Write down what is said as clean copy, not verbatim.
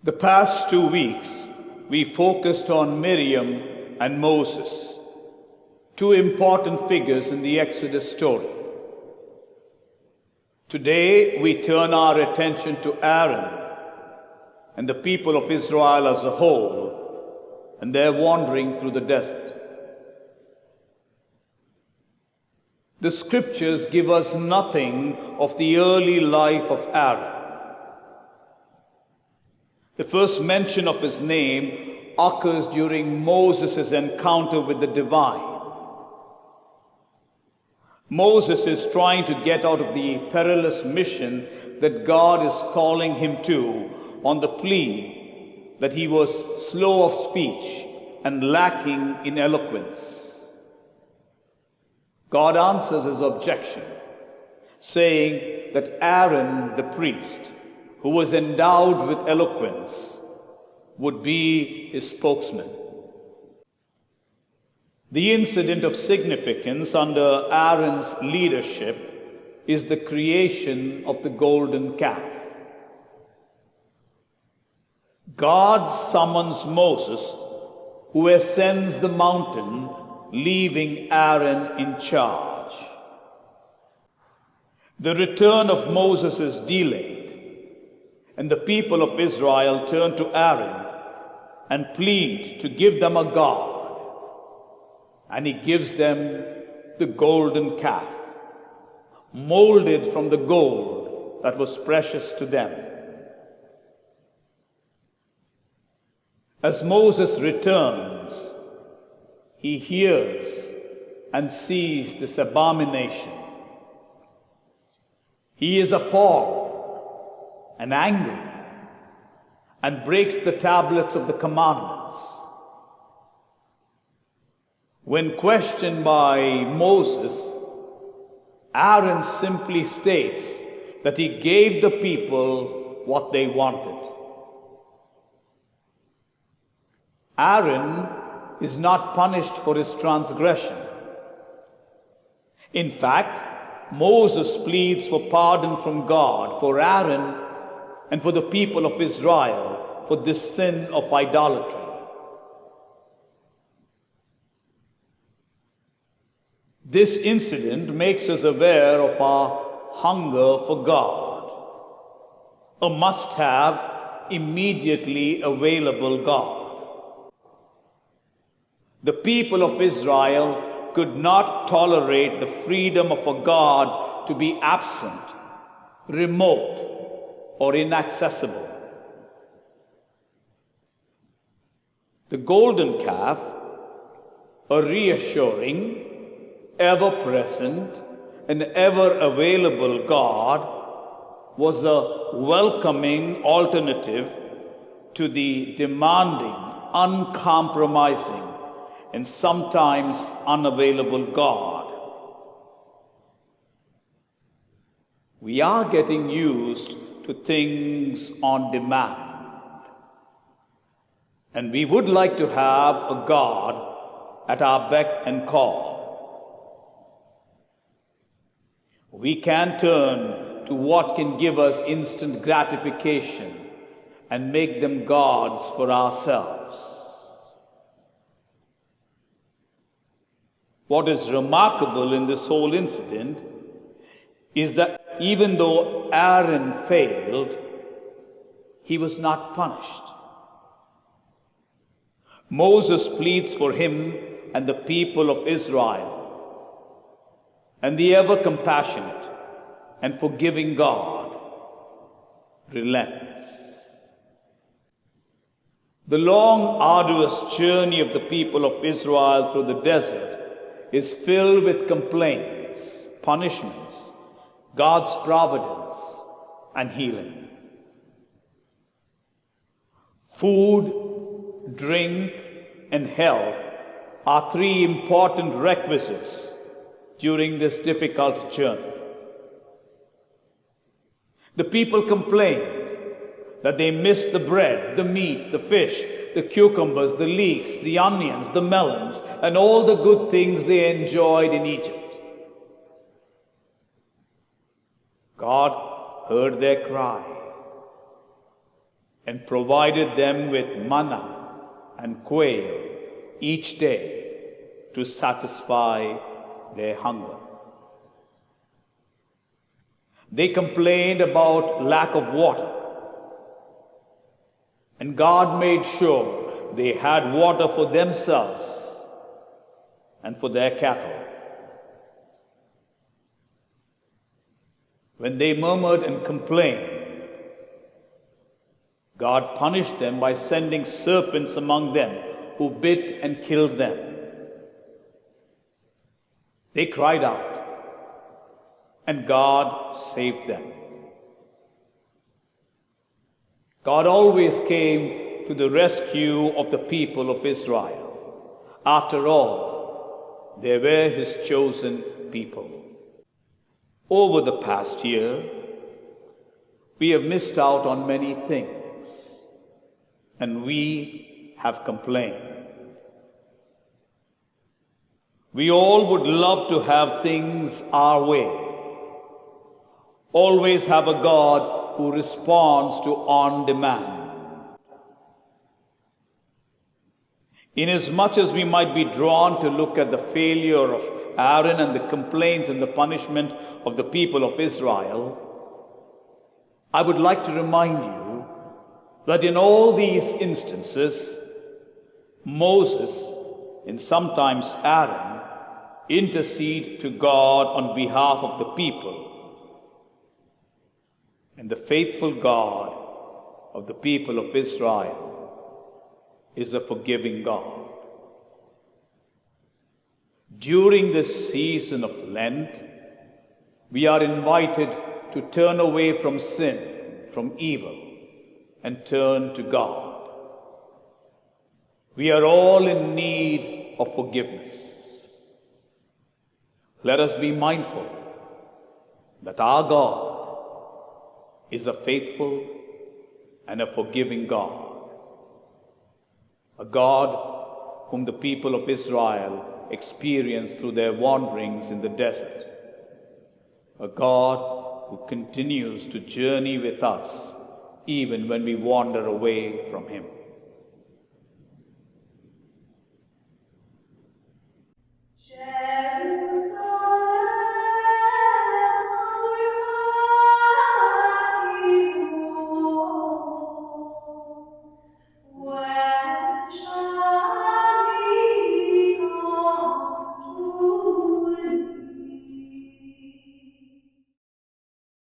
The past 2 weeks, we focused on Miriam and Moses, two important figures in the Exodus story. Today, we turn our attention to Aaron and the people of Israel as a whole, and their wandering through the desert. The scriptures give us nothing of the early life of Aaron. The first mention of his name occurs during Moses' encounter with the divine. Moses is trying to get out of the perilous mission that God is calling him to on the plea that he was slow of speech and lacking in eloquence. God answers his objection, saying that Aaron the priest, who was endowed with eloquence, would be his spokesman. The incident of significance under Aaron's leadership is the creation of the golden calf. God summons Moses, who ascends the mountain, leaving Aaron in charge. The return of Moses is delayed, and the people of Israel turn to Aaron and plead to give them a god. And he gives them the golden calf, molded from the gold that was precious to them. As Moses returns, he hears and sees this abomination. He is appalled and angry and breaks the tablets of the commandments. When questioned by Moses, Aaron simply states that he gave the people what they wanted. Aaron is not punished for his transgression. In fact, Moses pleads for pardon from God for Aaron and for the people of Israel for this sin of idolatry. This incident makes us aware of our hunger for God, a must-have, immediately available God. The people of Israel could not tolerate the freedom of a God to be absent, remote, or inaccessible. The golden calf, a reassuring, ever-present, and ever-available God, was a welcoming alternative to the demanding, uncompromising, and sometimes unavailable God. We are getting used to things on demand, and we would like to have a God at our beck and call. We can turn to what can give us instant gratification and make them gods for ourselves. What is remarkable in this whole incident is that even though Aaron failed, he was not punished. Moses pleads for him and the people of Israel, and the ever-compassionate and forgiving God relents. The long, arduous journey of the people of Israel through the desert is filled with complaints, punishments, God's providence, and healing. Food, drink, and health are three important requisites during this difficult journey. The people complain that they miss the bread, the meat, the fish, the cucumbers, the leeks, the onions, the melons, and all the good things they enjoyed in Egypt. God heard their cry and provided them with manna and quail each day to satisfy their hunger. They complained about lack of water, and God made sure they had water for themselves and for their cattle. When they murmured and complained, God punished them by sending serpents among them who bit and killed them. They cried out, and God saved them. God always came to the rescue of the people of Israel. After all, they were His chosen people. Over the past year, we have missed out on many things, and we have complained. We all would love to have things our way, always have a God who responds to on demand. Inasmuch as we might be drawn to look at the failure of Aaron and the complaints and the punishment of the people of Israel, I would like to remind you that in all these instances, Moses and sometimes Aaron intercede to God on behalf of the people. And the faithful God of the people of Israel is a forgiving God. During this season of Lent, we are invited to turn away from sin, from evil, and turn to God. We are all in need of forgiveness. Let us be mindful that our God is a faithful and a forgiving God, a God whom the people of Israel experienced through their wanderings in the desert, a God who continues to journey with us even when we wander away from Him.